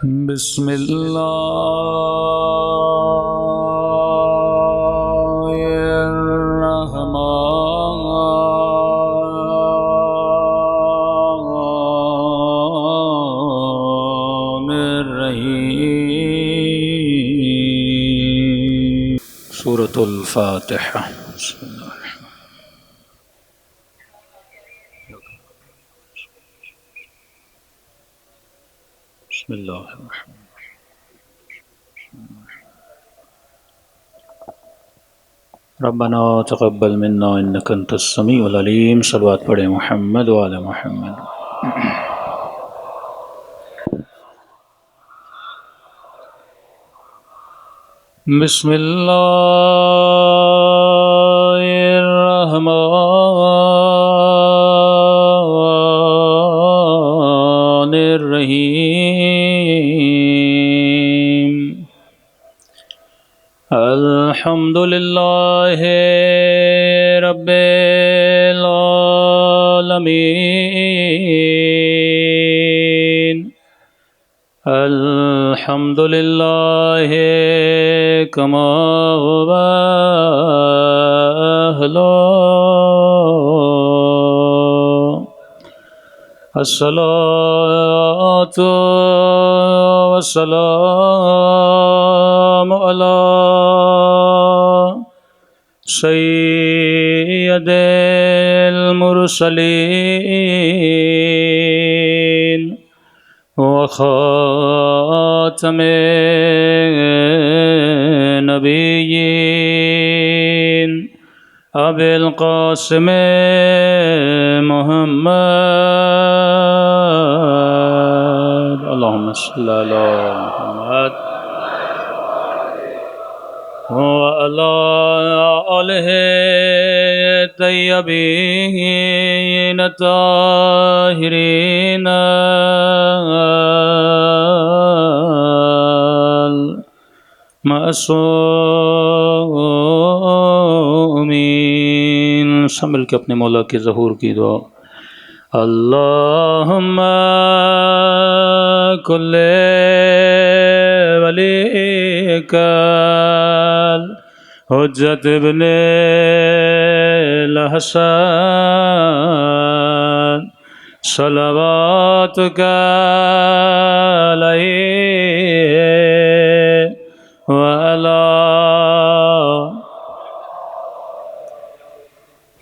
بسم الله الرحمن الرحيم. سورة الفاتحة. بسم الله الرحمن بسم الله الرحمن. ربنا تقبل منا انك انت السميع العليم. صلوات پڑھیں محمد وعلى محمد. بسم الله الرحمن الرحيم. الحمد لله رب العالمين. الحمد لله كما هو أهله. الصلاة والسلام على سيد المرسلين وخاتم النبيين أبي القاسم محمد. اللهم صل على محمد وعلى آله الطيبين الطاهرين المعصومين. سنبھل کے اپنے مولا کے ظہور کی دعا. اللہم کل ولیک حجت ابن الحسن صلواتک علیہ وعلا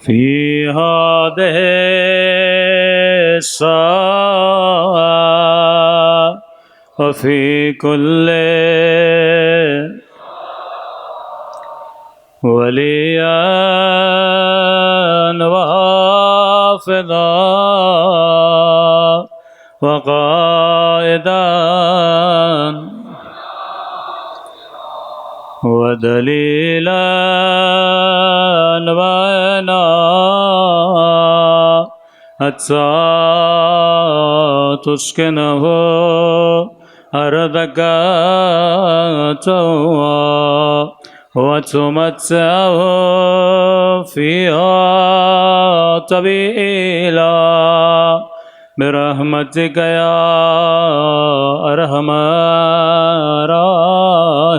فی هذه الساعة وفي كل وليا وحافظا وقائدا ودليلا وعنا حتى تسكنه أرضك طوعا وتمتعه فيها طويلا برحمتك يا أرحم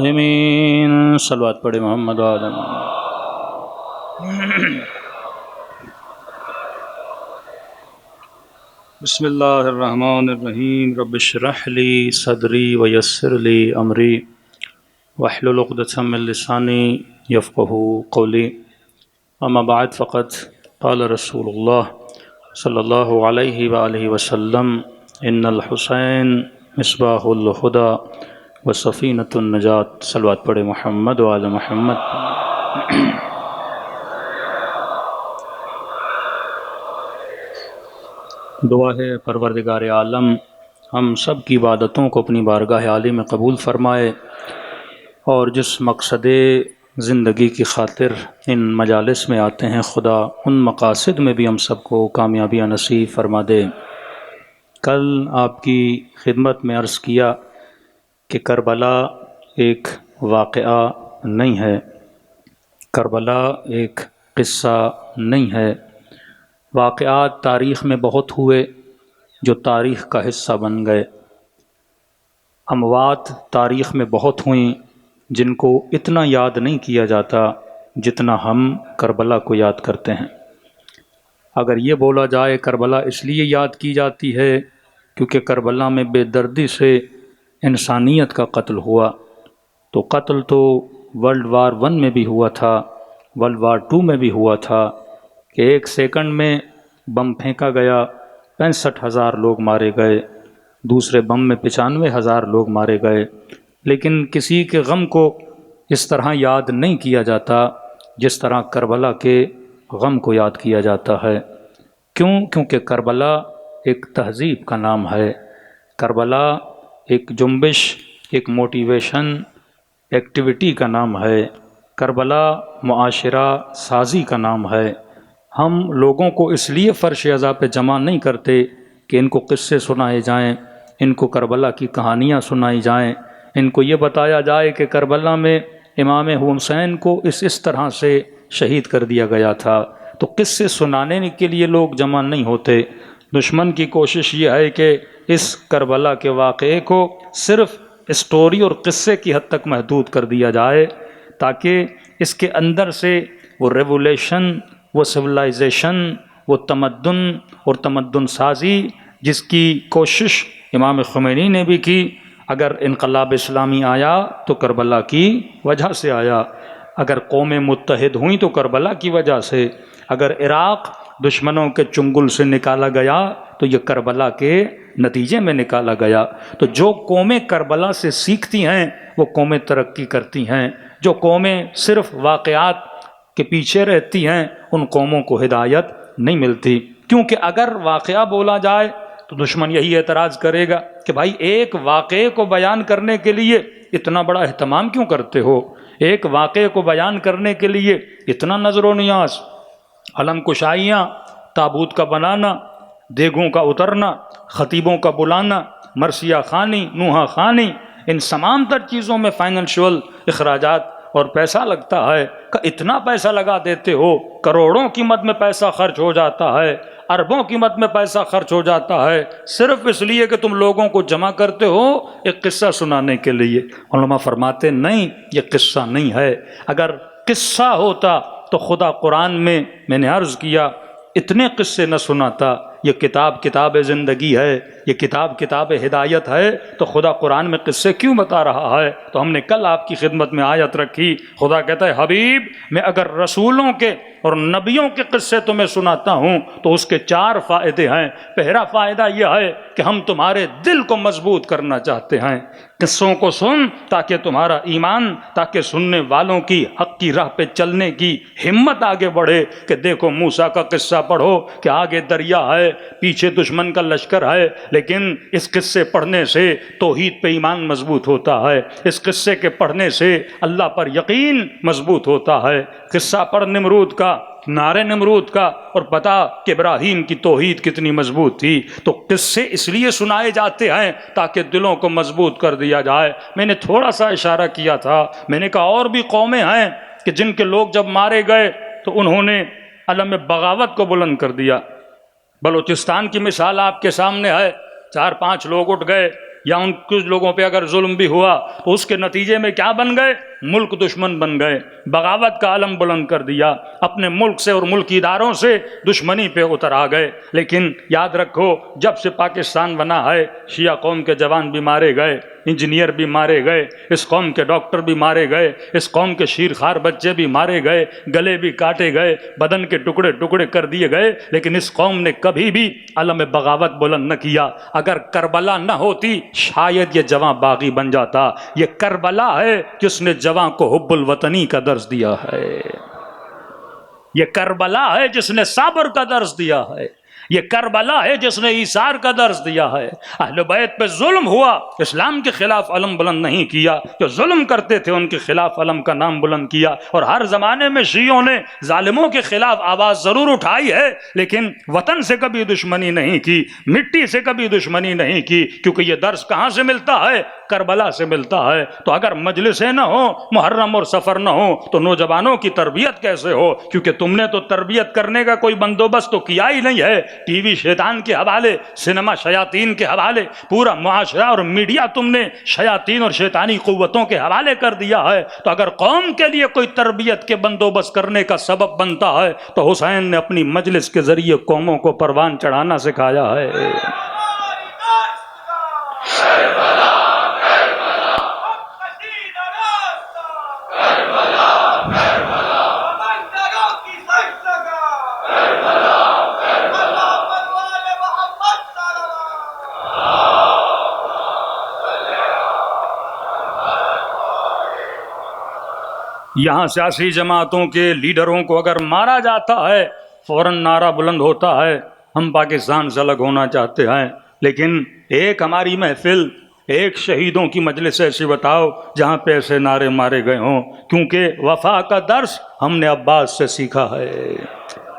الراحمين. صلوات پڑھے محمد وعلى محمد. بسم اللہ الرحمن الرحیم. رب اشرح لی صدری ویسر لی امری واحلل عقدۃ من لسانی یفقهوا قولی. اما بعد فقد قال رسول اللہ صلی اللہ علیہ وآلہ وسلم ان الحسین مصباح الہدی وسفینۃ النجات. صلوات پڑھے محمد وعلی محمد. دعا ہے پروردگار عالم ہم سب کی عبادتوں کو اپنی بارگاہ عالی میں قبول فرمائے اور جس مقصد زندگی کی خاطر ان مجالس میں آتے ہیں خدا ان مقاصد میں بھی ہم سب کو کامیابیاں نصیب فرما دے. کل آپ کی خدمت میں عرض کیا کہ کربلا ایک واقعہ نہیں ہے، کربلا ایک قصہ نہیں ہے. واقعات تاریخ میں بہت ہوئے جو تاریخ کا حصہ بن گئے. اموات تاریخ میں بہت ہوئیں جن کو اتنا یاد نہیں کیا جاتا جتنا ہم کربلا کو یاد کرتے ہیں۔ اگر یہ بولا جائے کربلا اس لیے یاد کی جاتی ہے کیونکہ کربلا میں بے دردی سے انسانیت کا قتل ہوا، تو قتل تو ورلڈ وار 1 میں بھی ہوا تھا، ورلڈ وار 2 میں بھی ہوا تھا کہ 1 سیکنڈ میں بم پھینکا گیا، 65,000 لوگ مارے گئے، دوسرے بم میں 95,000 لوگ مارے گئے، لیکن کسی کے غم کو اس طرح یاد نہیں کیا جاتا جس طرح کربلا کے غم کو یاد کیا جاتا ہے۔ کیوں؟ کیونکہ کربلا ایک تہذیب کا نام ہے، کربلا ایک جنبش، ایک موٹیویشن ایکٹیویٹی کا نام ہے، کربلا معاشرہ سازی کا نام ہے۔ ہم لوگوں کو اس لیے فرش عزا پہ جمع نہیں کرتے کہ ان کو قصے سنائے جائیں، ان کو کربلا کی کہانیاں سنائی جائیں، ان کو یہ بتایا جائے کہ کربلا میں امام حسین کو اس طرح سے شہید کر دیا گیا تھا، تو قصے سنانے کے لیے لوگ جمع نہیں ہوتے۔ دشمن کی کوشش یہ ہے کہ اس کربلا کے واقعے کو صرف اسٹوری اور قصے کی حد تک محدود کر دیا جائے تاکہ اس کے اندر سے وہ ریولیشن، وہ سویلائزیشن، وہ تمدن اور تمدن سازی جس کی کوشش امام خمینی نے بھی کی، اگر انقلاب اسلامی آیا تو کربلا کی وجہ سے آیا، اگر قومیں متحد ہوئیں تو کربلا کی وجہ سے، اگر عراق دشمنوں کے چنگل سے نکالا گیا تو یہ کربلا کے نتیجے میں نکالا گیا۔ تو جو قومیں کربلا سے سیکھتی ہیں وہ قومیں ترقی کرتی ہیں، جو قومیں صرف واقعات کے پیچھے رہتی ہیں ان قوموں کو ہدایت نہیں ملتی، کیونکہ اگر واقعہ بولا جائے تو دشمن یہی اعتراض کرے گا کہ بھائی ایک واقعے کو بیان کرنے کے لیے اتنا بڑا اہتمام کیوں کرتے ہو، ایک واقعے کو بیان کرنے کے لیے اتنا نظر و نیاز، علم کشائیاں، تابوت کا بنانا، دیگوں کا اترنا، خطیبوں کا بلانا، مرثیہ خوانی، نوحہ خوانی، ان تمام تر چیزوں میں فائنینشول اخراجات اور پیسہ لگتا ہے کہ اتنا پیسہ لگا دیتے ہو، کروڑوں قیمت میں پیسہ خرچ ہو جاتا ہے، اربوں قیمت میں پیسہ خرچ ہو جاتا ہے، صرف اس لیے کہ تم لوگوں کو جمع کرتے ہو ایک قصہ سنانے کے لیے۔ علماء فرماتے نہیں، یہ قصہ نہیں ہے، اگر قصہ ہوتا تو خدا قرآن میں نے عرض کیا اتنے قصے نہ سناتا۔ یہ کتاب زندگی ہے، یہ کتاب ہدایت ہے، تو خدا قرآن میں قصے کیوں بتا رہا ہے؟ تو ہم نے کل آپ کی خدمت میں آیت رکھی، خدا کہتا ہے حبیب میں اگر رسولوں کے اور نبیوں کے قصے تمہیں سناتا ہوں تو اس کے 4 فائدے ہیں۔ پہلا فائدہ یہ ہے کہ ہم تمہارے دل کو مضبوط کرنا چاہتے ہیں، قصوں کو سن تاکہ تمہارا ایمان، تاکہ سننے والوں کی حق کی راہ پہ چلنے کی ہمت آگے بڑھے کہ دیکھو موسیٰ کا قصہ پڑھو کہ آگے دریا ہے، پیچھے دشمن کا لشکر ہے، لیکن اس قصے پڑھنے سے توحید پہ ایمان مضبوط ہوتا ہے، اس قصے کے پڑھنے سے اللہ پر یقین مضبوط ہوتا ہے۔ قصہ پڑھ نمرود کا، نعرے نمرود کا، اور پتا کہ ابراہیم کی توحید کتنی مضبوط تھی۔ تو قصے اس لیے سنائے جاتے ہیں تاکہ دلوں کو مضبوط کر دیا جائے۔ میں نے تھوڑا سا اشارہ کیا تھا، میں نے کہا اور بھی قومیں ہیں کہ جن کے لوگ جب مارے گئے تو انہوں نے علم بغاوت کو بلند کر دیا۔ بلوچستان کی مثال آپ کے سامنے ہے، 4-5 لوگ اٹھ گئے، یا ان کچھ لوگوں پہ اگر ظلم بھی ہوا تو اس کے نتیجے میں کیا بن گئے؟ ملک دشمن بن گئے، بغاوت کا علم بلند کر دیا، اپنے ملک سے اور ملکی اداروں سے دشمنی پہ اتر آ گئے۔ لیکن یاد رکھو جب سے پاکستان بنا ہے شیعہ قوم کے جوان بھی مارے گئے، انجینئر بھی مارے گئے، اس قوم کے ڈاکٹر بھی مارے گئے، اس قوم کے شیرخوار بچے بھی مارے گئے، گلے بھی کاٹے گئے، بدن کے ٹکڑے ٹکڑے کر دیے گئے، لیکن اس قوم نے کبھی بھی علم بغاوت بلند نہ کیا۔ اگر کربلا نہ ہوتی شاید یہ جواں باغی بن جاتا۔ یہ کربلا ہے جس نے جواں کو حب الوطنی کا درس دیا ہے، یہ کربلا ہے جس نے صبر کا درس دیا ہے، یہ کربلا ہے جس نے ایثار کا درس دیا ہے۔ اہل بیت پہ ظلم ہوا، اسلام کے خلاف علم بلند نہیں کیا، جو ظلم کرتے تھے ان کے خلاف علم کا نام بلند کیا۔ اور ہر زمانے میں شیعوں نے ظالموں کے خلاف آواز ضرور اٹھائی ہے، لیکن وطن سے کبھی دشمنی نہیں کی، مٹی سے کبھی دشمنی نہیں کی، کیونکہ یہ درس کہاں سے ملتا ہے؟ کربلا سے ملتا ہے۔ تو اگر مجلسیں نہ ہو، محرم اور سفر نہ ہو، تو نوجوانوں کی تربیت کیسے ہو؟ کیونکہ تم نے تو تربیت کرنے کا کوئی بندوبست تو کیا ہی نہیں ہے۔ ٹی وی شیطان کے حوالے، سنیما شیاطین کے حوالے، پورا معاشرہ اور میڈیا تم نے شیاطین اور شیطانی قوتوں کے حوالے کر دیا ہے۔ تو اگر قوم کے لیے کوئی تربیت کے بندوبست کرنے کا سبب بنتا ہے تو حسین نے اپنی مجلس کے ذریعے قوموں کو پروان چڑھانا سکھایا ہے۔ یہاں سیاسی جماعتوں کے لیڈروں کو اگر مارا جاتا ہے فوراً نعرہ بلند ہوتا ہے ہم پاکستان سے الگ ہونا چاہتے ہیں، لیکن ایک ہماری محفل، ایک شہیدوں کی مجلس ایسی بتاؤ جہاں پہ ایسے نعرے مارے گئے ہوں، کیونکہ وفا کا درس ہم نے عباس سے سیکھا ہے،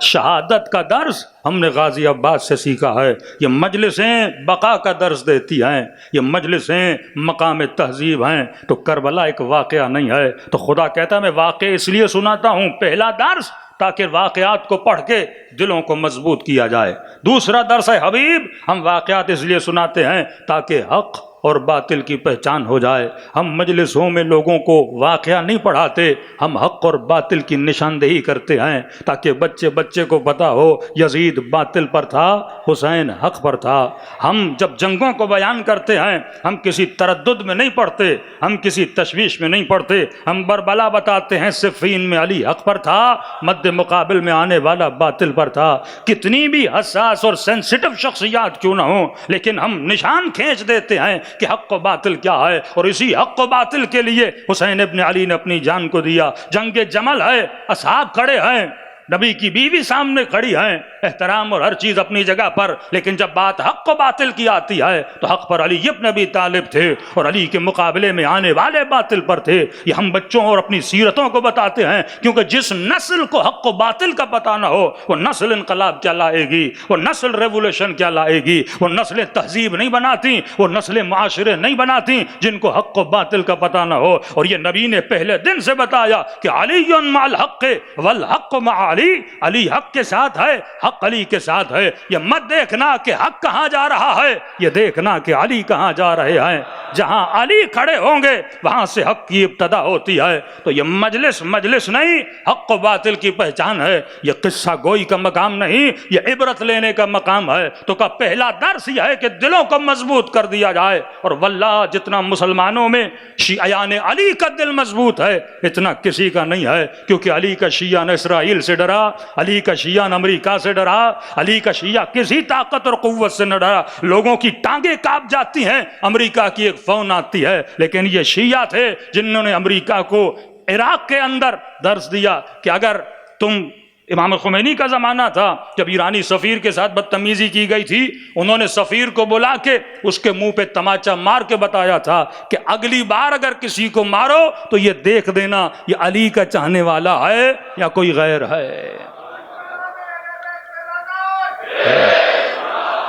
شہادت کا درس ہم نے غازی عباس سے سیکھا ہے۔ یہ مجلسیں بقا کا درس دیتی ہیں، یہ مجلسیں مقام تہذیب ہیں۔ تو کربلا ایک واقعہ نہیں ہے، تو خدا کہتا ہے میں واقعہ اس لیے سناتا ہوں، پہلا درس تاکہ واقعات کو پڑھ کے دلوں کو مضبوط کیا جائے، دوسرا درس ہے حبیب ہم واقعات اس لیے سناتے ہیں تاکہ حق اور باطل کی پہچان ہو جائے۔ ہم مجلسوں میں لوگوں کو واقعہ نہیں پڑھاتے، ہم حق اور باطل کی نشاندہی کرتے ہیں تاکہ بچے بچے کو پتا ہو یزید باطل پر تھا، حسین حق پر تھا۔ ہم جب جنگوں کو بیان کرتے ہیں ہم کسی تردد میں نہیں پڑھتے، ہم کسی تشویش میں نہیں پڑھتے، ہم بربلا بتاتے ہیں صفین میں علی حق پر تھا، مد مقابل میں آنے والا باطل پر تھا۔ کتنی بھی حساس اور سینسٹیو شخصیات کیوں نہ ہوں، لیکن ہم نشان کھینچ دیتے ہیں کہ حق و باطل کیا ہے، اور اسی حق و باطل کے لیے حسین ابن علی نے اپنی جان کو دیا۔ جنگ جمل ہے، اصحاب کھڑے ہیں، نبی کی بیوی سامنے کھڑی ہیں، احترام اور ہر چیز اپنی جگہ پر، لیکن جب بات حق و باطل کی آتی ہے تو حق پر علی ابن ابی طالب تھے اور علی کے مقابلے میں آنے والے باطل پر تھے۔ یہ ہم بچوں اور اپنی سیرتوں کو بتاتے ہیں، کیونکہ جس نسل کو حق و باطل کا پتہ نہ ہو وہ نسل انقلاب کیا لائے گی، وہ نسل ریولوشن کیا لائے گی، وہ نسلیں تہذیب نہیں بناتی، وہ نسلیں معاشرے نہیں بناتی جن کو حق و باطل کا پتہ نہ ہو۔ اور یہ نبی نے پہلے دن سے بتایا کہ علی مع الحق والحق مع علی، علی حق کے ساتھ ہے، حق علی کے ساتھ ہے۔ یہ مت دیکھنا کہ حق کہاں جا رہا ہے، یہ دیکھنا کہ علی کہاں جا رہے ہیں۔ جہاں علی کھڑے ہوں گے وہاں سے حق کی ابتدا ہوتی ہے۔ تو یہ مجلس نہیں، حق و باطل کی پہچان ہے۔ یہ قصہ گوئی کا مقام نہیں، یہ عبرت لینے کا مقام ہے۔ تو کا پہلا درس یہ ہے کہ دلوں کو مضبوط کر دیا جائے، اور واللہ جتنا مسلمانوں میں شیعیان علی کا دل مضبوط ہے اتنا کسی کا نہیں ہے، کیونکہ علی کا شیعہ نہ اسرائیل سے ڈرا، علی کا شیعہ نہ امریکہ سے ڈرا، علی کا شیعہ کسی طاقت اور قوت سے نہ ڈرا۔ لوگوں کی ٹانگیں کانپ جاتی ہیں، امریکہ کی ایک فون آتی ہے، لیکن یہ شیعہ تھے جنہوں نے امریکہ کو عراق کے اندر درس دیا کہ اگر تم، امام خمینی کا زمانہ تھا جب ایرانی سفیر کے ساتھ بدتمیزی کی گئی تھی، انہوں نے سفیر کو بلا کے اس کے منہ پہ تماچا مار کے بتایا تھا کہ اگلی بار اگر کسی کو مارو تو یہ دیکھ دینا یہ علی کا چاہنے والا ہے یا کوئی غیر ہے۔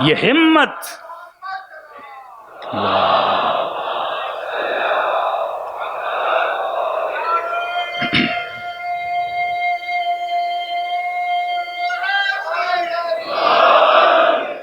یہ ہمت،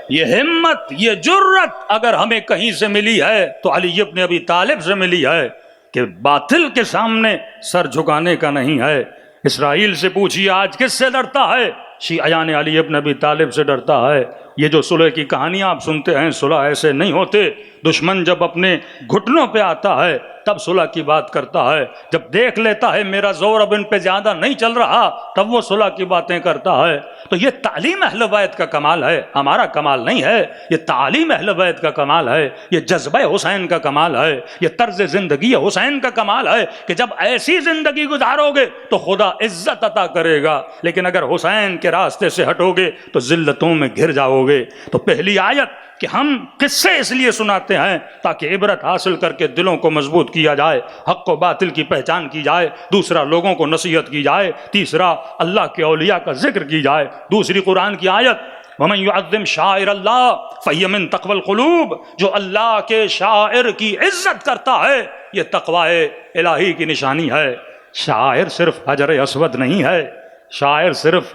یہ ہمت، یہ جرت اگر ہمیں کہیں سے ملی ہے تو علی ابن ابی طالب سے ملی ہے کہ باطل کے سامنے سر جھکانے کا نہیں ہے۔ اسرائیل سے پوچھیے آج کس سے ڈرتا ہے؟ شیعیان علی ابن ابی طالب سے ڈرتا ہے۔ یہ جو صلح کی کہانیاں آپ سنتے ہیں، صلح ایسے نہیں ہوتے۔ دشمن جب اپنے گھٹنوں پہ آتا ہے تب صلح کی بات کرتا ہے، جب دیکھ لیتا ہے میرا زور اب ان پہ زیادہ نہیں چل رہا تب وہ صلح کی باتیں کرتا ہے۔ تو یہ تعلیم اہل بیت کا کمال ہے، ہمارا کمال نہیں ہے، یہ تعلیم اہل بیت کا کمال ہے، یہ جذبہ حسین کا کمال ہے، یہ طرز زندگی حسین کا کمال ہے کہ جب ایسی زندگی گزارو گے تو خدا عزت عطا کرے گا، لیکن اگر حسین کے راستے سے ہٹو گے تو ذلتوں میں گھر جاؤ گے۔ تو پہلی آیت کہ ہم قصے اس لیے سناتے ہیں تاکہ عبرت حاصل کر کے دلوں کو مضبوط کیا جائے، حق و باطل کی پہچان کی جائے، دوسرا لوگوں کو نصیحت کی جائے، تیسرا اللہ کے اولیاء کا ذکر کی جائے۔ دوسری قرآن کی آیت ومن يعظم شعائر اللہ فہی من تقوی القلوب، جو اللہ کے شاعر کی عزت کرتا ہے یہ تقوی الہی کی نشانی ہے۔ شاعر صرف حجر اسود نہیں ہے، شاعر صرف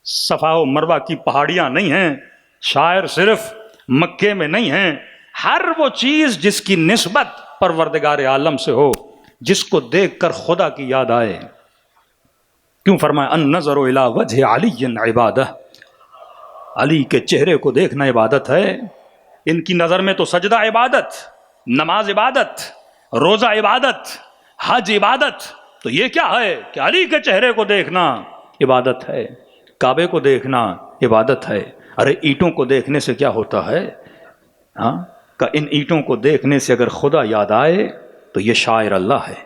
صفا و مروہ کی پہاڑیاں نہیں ہیں، شاعر صرف مکے میں نہیں ہیں۔ ہر وہ چیز جس کی نسبت پروردگار عالم سے ہو، جس کو دیکھ کر خدا کی یاد آئے۔ کیوں فرمایا النظر الی وجہ علی عبادہ، علی کے چہرے کو دیکھنا عبادت ہے۔ ان کی نظر میں تو سجدہ عبادت، نماز عبادت، روزہ عبادت، حج عبادت، تو یہ کیا ہے کہ علی کے چہرے کو دیکھنا عبادت ہے، کعبے کو دیکھنا عبادت ہے۔ ارے اینٹوں کو دیکھنے سے کیا ہوتا ہے؟ ہاں کہ ان اینٹوں کو دیکھنے سے اگر خدا یاد آئے تو یہ شاعر اللہ ہے،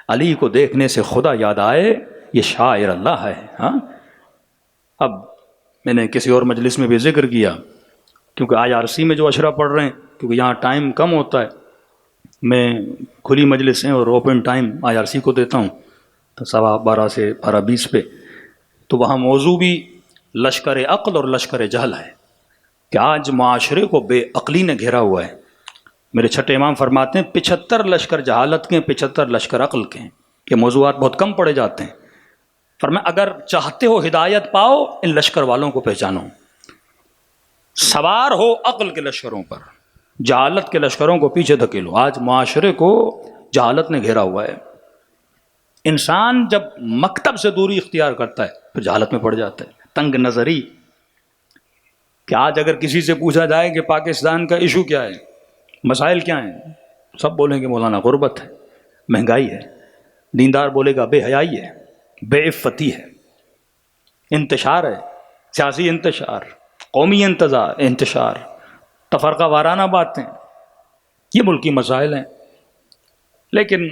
علی کو دیکھنے سے خدا یاد آئے یہ شاعر اللہ ہے۔ ہاں اب میں نے کسی اور مجلس میں بھی ذکر کیا، کیونکہ IRC میں جو اشرا پڑھ رہے ہیں، کیونکہ یہاں ٹائم کم ہوتا ہے، میں کھلی مجلسیں اور اوپن ٹائم IRC کو دیتا ہوں تو 12:15 سے 12:20 پہ، تو وہاں موضوع بھی لشکر عقل اور لشکر جہل ہے کہ آج معاشرے کو بے عقلی نے گھیرا ہوا ہے۔ میرے چھٹے امام فرماتے ہیں 75 لشکر جہالت کے، 75 لشکر عقل کے ہیں۔ یہ موضوعات بہت کم پڑے جاتے ہیں۔ فرمایا اگر چاہتے ہو ہدایت پاؤ ان لشکر والوں کو پہچانو، سوار ہو عقل کے لشکروں پر، جہالت کے لشکروں کو پیچھے دھکیلو۔ آج معاشرے کو جہالت نے گھیرا ہوا ہے۔ انسان جب مکتب سے دوری اختیار کرتا ہے پھر جہالت میں پڑ جاتا ہے۔ تنگ نظری کہ آج اگر کسی سے پوچھا جائے کہ پاکستان کا ایشو کیا ہے، مسائل کیا ہیں، سب بولیں گے مولانا غربت ہے، مہنگائی ہے۔ دیندار بولے گا بے حیائی ہے، بے عفتی ہے، انتشار ہے، سیاسی انتشار، قومی انتشار، تفرقہ وارانہ باتیں، یہ ملکی مسائل ہیں۔ لیکن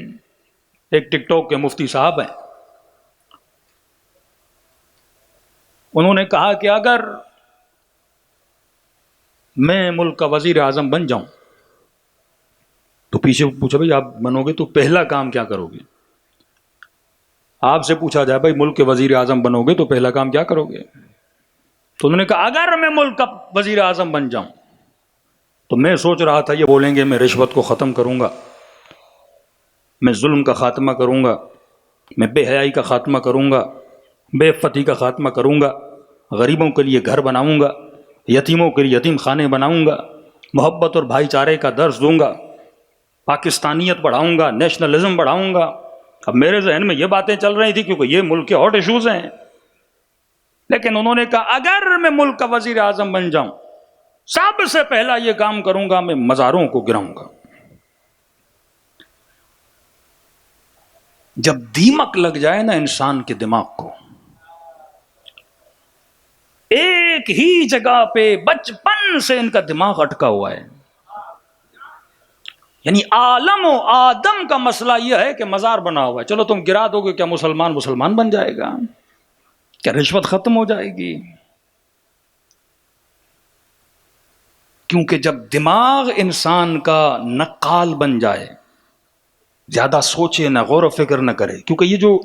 ایک ٹک ٹاک کے مفتی صاحب ہیں، انہوں نے کہا کہ اگر میں ملک کا وزیر اعظم بن جاؤں، تو پیچھے پوچھا بھائی آپ بنو گے تو پہلا کام کیا کرو گے؟ آپ سے پوچھا جائے بھائی ملک کے وزیر اعظم بنو گے تو پہلا کام کیا کرو گے؟ تو انہوں نے کہا اگر میں ملک کا وزیر اعظم بن جاؤں تو میں سوچ رہا تھا یہ بولیں گے میں رشوت کو ختم کروں گا، میں ظلم کا خاتمہ کروں گا، میں بے حیائی کا خاتمہ کروں گا، بے عفتی کا خاتمہ کروں گا، غریبوں کے لیے گھر بناؤں گا، یتیموں کے لیے یتیم خانے بناؤں گا، محبت اور بھائی چارے کا درس دوں گا، پاکستانیت بڑھاؤں گا، نیشنلزم بڑھاؤں گا۔ اب میرے ذہن میں یہ باتیں چل رہی تھی کیونکہ یہ ملک کے ہاٹ ایشوز ہیں۔ لیکن انہوں نے کہا اگر میں ملک کا وزیر اعظم بن جاؤں سب سے پہلا یہ کام کروں گا میں مزاروں کو گراؤں گا۔ جب دیمک لگ جائے نا انسان کے دماغ کو، ایک ہی جگہ پہ بچپن سے ان کا دماغ اٹکا ہوا ہے، یعنی عالم و آدم کا مسئلہ یہ ہے کہ مزار بنا ہوا ہے، چلو تم گرا دو گے کیا مسلمان بن جائے گا؟ کیا رشوت ختم ہو جائے گی؟ کیونکہ جب دماغ انسان کا نقال بن جائے، زیادہ سوچے نہ، غور و فکر نہ کرے، کیونکہ یہ جو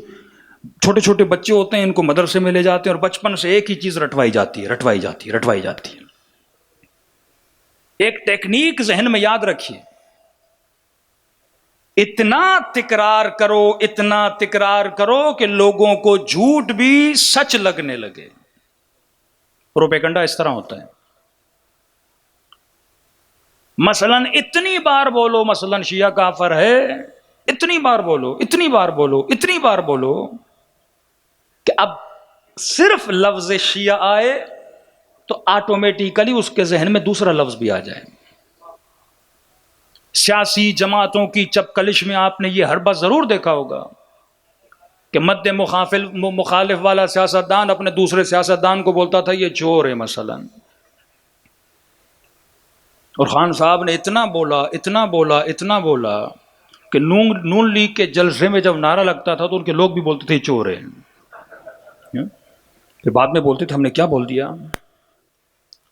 چھوٹے چھوٹے بچے ہوتے ہیں ان کو مدرسے میں لے جاتے ہیں اور بچپن سے ایک ہی چیز رٹوائی جاتی ہے۔ ایک ٹیکنیک ذہن میں یاد رکھیے، اتنا تکرار کرو کہ لوگوں کو جھوٹ بھی سچ لگنے لگے۔ پروپیگنڈا اس طرح ہوتا ہے، مثلا اتنی بار بولو مثلا شیعہ کافر ہے، اتنی بار بولو کہ اب صرف لفظ شیعہ آئے تو آٹومیٹیکلی اس کے ذہن میں دوسرا لفظ بھی آ جائے۔ سیاسی جماعتوں کی چپکلش میں آپ نے یہ حربہ ضرور دیکھا ہوگا کہ مد مخالف والا سیاستدان اپنے دوسرے سیاستدان کو بولتا تھا یہ چور ہے مثلا، اور خان صاحب نے اتنا بولا کہ نون لیگ کے جلسے میں جب نعرہ لگتا تھا تو ان کے لوگ بھی بولتے تھے یہ چور ہے، پھر بعد میں بولتے تھے ہم نے کیا بول دیا۔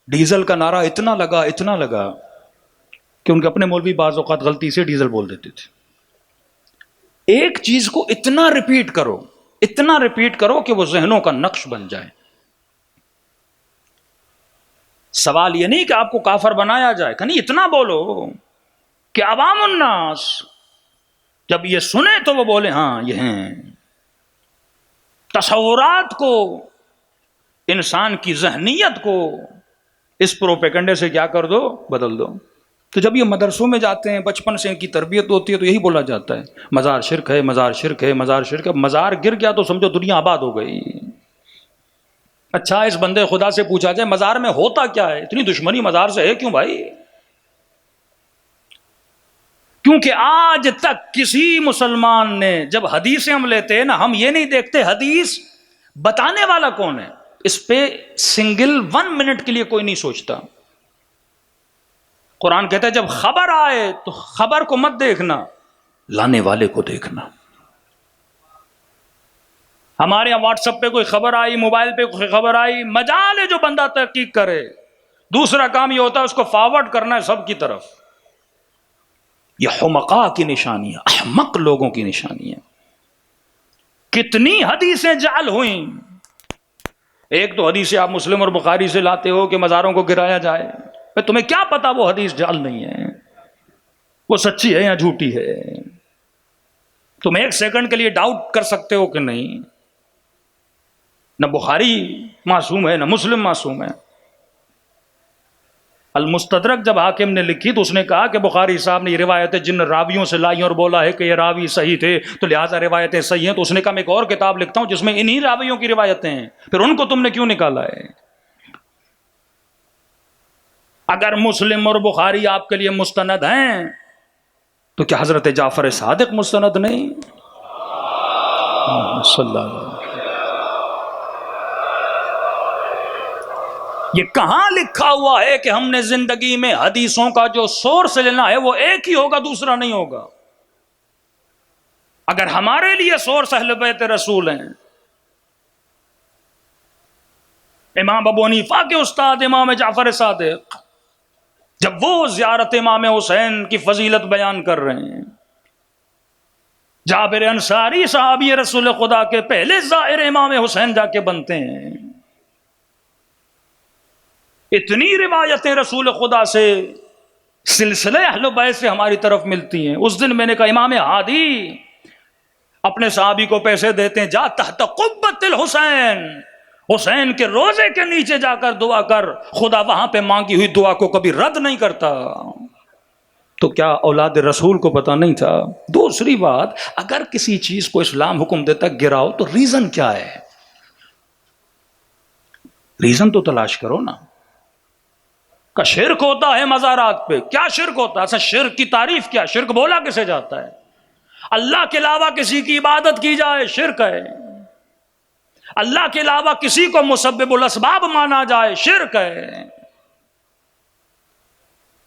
ڈیزل کا نعرہ اتنا لگا کہ ان کے اپنے مولوی بعض اوقات غلطی سے ڈیزل بول دیتے تھے۔ ایک چیز کو اتنا ریپیٹ کرو کہ وہ ذہنوں کا نقش بن جائے۔ سوال یہ نہیں کہ آپ کو کافر بنایا جائے، کہ نہیں اتنا بولو کہ عوام الناس جب یہ سنے تو وہ بولے ہاں یہ ہیں. تصورات کو، انسان کی ذہنیت کو اس پروپیگنڈے سے کیا کر دو، بدل دو. تو جب یہ مدرسوں میں جاتے ہیں، بچپن سے ان کی تربیت ہوتی ہے، تو یہی بولا جاتا ہے مزار شرک ہے، مزار شرک ہے، مزار شرک ہے. مزار گر گیا تو سمجھو دنیا آباد ہو گئی. اچھا اس بندے خدا سے پوچھا جائے مزار میں ہوتا کیا ہے؟ اتنی دشمنی مزار سے ہے کیوں بھائی؟ کیونکہ آج تک کسی مسلمان نے جب حدیثیں ہم لیتے ہیں نا، ہم یہ نہیں دیکھتے حدیث بتانے والا کون ہے، اس پہ سنگل 1 منٹ کے لیے کوئی نہیں سوچتا. قرآن کہتا ہے جب خبر آئے تو خبر کو مت دیکھنا، لانے والے کو دیکھنا. ہمارے یہاں واٹس ایپ پہ کوئی خبر آئی، موبائل پہ کوئی خبر آئی، مجال ہے جو بندہ تحقیق کرے. دوسرا کام یہ ہوتا ہے اس کو فارورڈ کرنا ہے سب کی طرف. یہ حمقاء کی نشانی ہے، احمق لوگوں کی نشانی ہے. کتنی حدیثیں جعل ہوئیں. ایک تو حدیثیں آپ مسلم اور بخاری سے لاتے ہو کہ مزاروں کو گرایا جائے، تمہیں کیا پتا وہ حدیث جعل نہیں ہے، وہ سچی ہے یا جھوٹی ہے؟ تم 1 سیکنڈ کے لیے ڈاؤٹ کر سکتے ہو کہ نہیں؟ نہ بخاری معصوم ہے نہ مسلم معصوم ہے. المستدرک جب حاکم نے لکھی تو اس نے کہا کہ بخاری صاحب نے یہ روایتیں جن راویوں سے لائی اور بولا ہے کہ یہ راوی صحیح تھے تو لہٰذا روایتیں صحیح ہیں. تو اس نے کہا میں ایک اور کتاب لکھتا ہوں جس میں انہی راویوں کی روایتیں ہیں، پھر ان کو تم نے کیوں نکالا ہے؟ اگر مسلم اور بخاری آپ کے لیے مستند ہیں تو کیا حضرت جعفر صادق مستند نہیں؟ صلی اللہ علیہ وسلم. یہ کہاں لکھا ہوا ہے کہ ہم نے زندگی میں حدیثوں کا جو سورس لینا ہے وہ ایک ہی ہوگا، دوسرا نہیں ہوگا؟ اگر ہمارے لیے سورس اہل بیت رسول ہیں، امام ابو حنیفہ کے استاد امام جعفر صادق جب وہ زیارت امام حسین کی فضیلت بیان کر رہے ہیں، جابر انصاری صحابی رسول خدا کے پہلے زائر امام حسین جا کے بنتے ہیں. اتنی روایتیں رسول خدا سے سلسلے اہل بیت سے ہماری طرف ملتی ہیں. اس دن میں نے کہا امام ہادی اپنے صحابی کو پیسے دیتے ہیں، جا تحت قبۃ الحسین، حسین کے روزے کے نیچے جا کر دعا کر، خدا وہاں پہ مانگی ہوئی دعا کو کبھی رد نہیں کرتا. تو کیا اولاد رسول کو پتا نہیں تھا؟ دوسری بات، اگر کسی چیز کو اسلام حکم دیتا گراؤ تو ریزن کیا ہے؟ ریزن تو تلاش کرو نا. کا شرک ہوتا ہے مزارات پہ، کیا شرک ہوتا ہے؟ اصل شرک کی تعریف کیا؟ شرک بولا کسے جاتا ہے؟ اللہ کے علاوہ کسی کی عبادت کی جائے شرک ہے. اللہ کے علاوہ کسی کو مسبب الاسباب مانا جائے شرک ہے.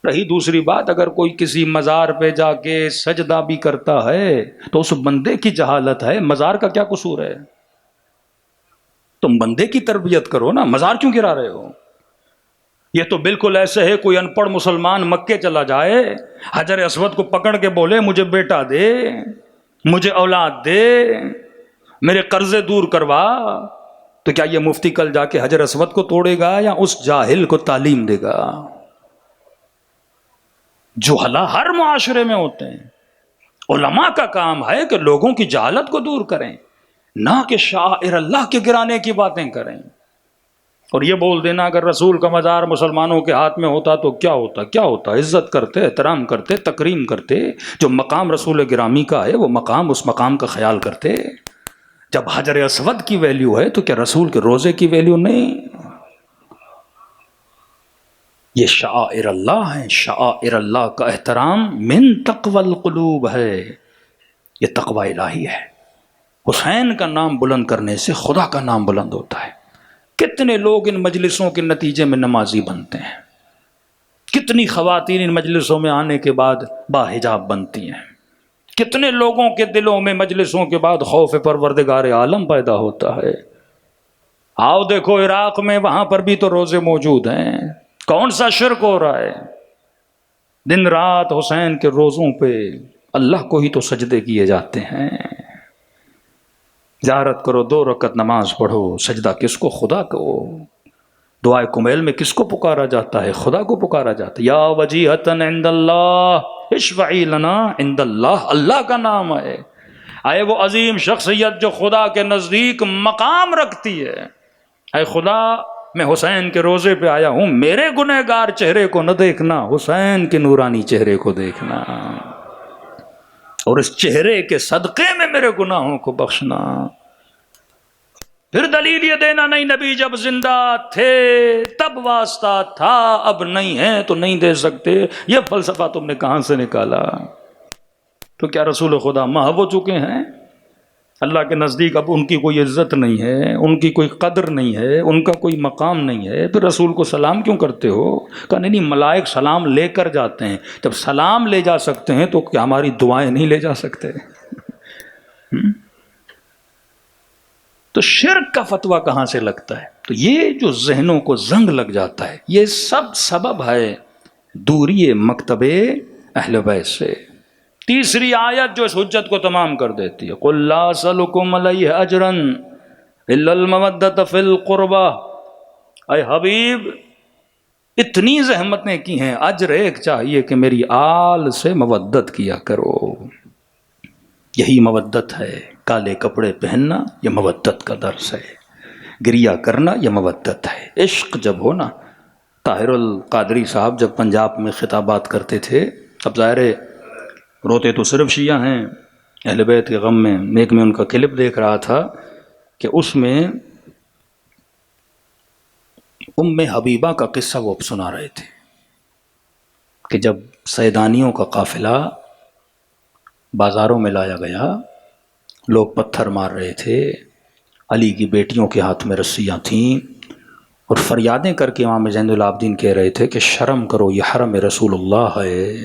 رہی دوسری بات، اگر کوئی کسی مزار پہ جا کے سجدہ بھی کرتا ہے تو اس بندے کی جہالت ہے، مزار کا کیا قصور ہے؟ تم بندے کی تربیت کرو نا، مزار کیوں گرا رہے ہو؟ یہ تو بالکل ایسے ہے کوئی ان پڑھ مسلمان مکے چلا جائے، حجر اسود کو پکڑ کے بولے مجھے بیٹا دے، مجھے اولاد دے، میرے قرضے دور کروا. تو کیا یہ مفتی کل جا کے حجر اسود کو توڑے گا یا اس جاہل کو تعلیم دے گا؟ جہلا ہر معاشرے میں ہوتے ہیں. علماء کا کام ہے کہ لوگوں کی جہالت کو دور کریں، نہ کہ شاعر اللہ کے گرانے کی باتیں کریں. اور یہ بول دینا اگر رسول کا مزار مسلمانوں کے ہاتھ میں ہوتا تو کیا ہوتا؟ کیا ہوتا؟ عزت کرتے، احترام کرتے، تکریم کرتے. جو مقام رسول گرامی کا ہے وہ مقام، اس مقام کا خیال کرتے. جب حجر اسود کی ویلیو ہے تو کیا رسول کے روزے کی ویلیو نہیں؟ یہ شعائر اللہ ہیں. شعائر اللہ کا احترام من تقوی القلوب ہے، یہ تقوی الہی ہے. حسین کا نام بلند کرنے سے خدا کا نام بلند ہوتا ہے. کتنے لوگ ان مجلسوں کے نتیجے میں نمازی بنتے ہیں، کتنی خواتین ان مجلسوں میں آنے کے بعد باحجاب بنتی ہیں، کتنے لوگوں کے دلوں میں مجلسوں کے بعد خوف پروردگار عالم پیدا ہوتا ہے. آؤ دیکھو عراق میں، وہاں پر بھی تو روزے موجود ہیں. کون سا شرک ہو رہا ہے؟ دن رات حسین کے روزوں پہ اللہ کو ہی تو سجدے کیے جاتے ہیں. زیارت کرو، 2 رکعت نماز پڑھو، سجدہ کس کو؟ خدا کو. دعائے کمیل میں کس کو پکارا جاتا ہے؟ خدا کو پکارا جاتا ہے. یا وجیہتن عند اللہ اشفعی لنا عند اللہ، اللہ کا نام ہے. اے وہ عظیم شخصیت جو خدا کے نزدیک مقام رکھتی ہے، اے خدا میں حسین کے روزے پہ آیا ہوں، میرے گنہگار چہرے کو نہ دیکھنا، حسین کے نورانی چہرے کو دیکھنا، اور اس چہرے کے صدقے میں میرے گناہوں کو بخشنا. پھر دلیل یہ دینا نہیں نبی جب زندہ تھے تب واسطہ تھا، اب نہیں ہے تو نہیں دے سکتے. یہ فلسفہ تم نے کہاں سے نکالا؟ تو کیا رسول خدا محو ہو چکے ہیں؟ اللہ کے نزدیک اب ان کی کوئی عزت نہیں ہے، ان کی کوئی قدر نہیں ہے، ان کا کوئی مقام نہیں ہے، پھر رسول کو سلام کیوں کرتے ہو؟ کہا نہیں، ملائک سلام لے کر جاتے ہیں. جب سلام لے جا سکتے ہیں تو کیا ہماری دعائیں نہیں لے جا سکتے؟ تو شرک کا فتویٰ کہاں سے لگتا ہے؟ تو یہ جو ذہنوں کو زنگ لگ جاتا ہے، یہ سب سبب ہے دوری مکتب اہل بیت سے. تیسری آیت جو اس حجت کو تمام کر دیتی ہے، قُلْ لَا أَسْأَلُكُمْ عَلَيْهِ أَجْرًا إِلَّا الْمَوَدَّةَ فِي الْقُرْبَى. اے حبیب اتنی زحمتیں کی ہیں، اجر ایک چاہیے کہ میری آل سے مودت کیا کرو. یہی مودت ہے. کالے کپڑے پہننا یہ مودت کا درس ہے، گریہ کرنا یہ مودت ہے. عشق جب ہو نا، طاہر القادری صاحب جب پنجاب میں خطابات کرتے تھے، اب ظاہر ہے روتے تو صرف شیعہ ہیں اہل بیت کے غم میں. ایک میں ان کا کلپ دیکھ رہا تھا کہ اس میں ام حبیبہ کا قصہ وہ سنا رہے تھے کہ جب سیدانیوں کا قافلہ بازاروں میں لایا گیا، لوگ پتھر مار رہے تھے، علی کی بیٹیوں کے ہاتھ میں رسیاں تھیں، اور فریادیں کر کے امام زین العابدین کہہ رہے تھے کہ شرم کرو، یہ حرم رسول اللہ ہے،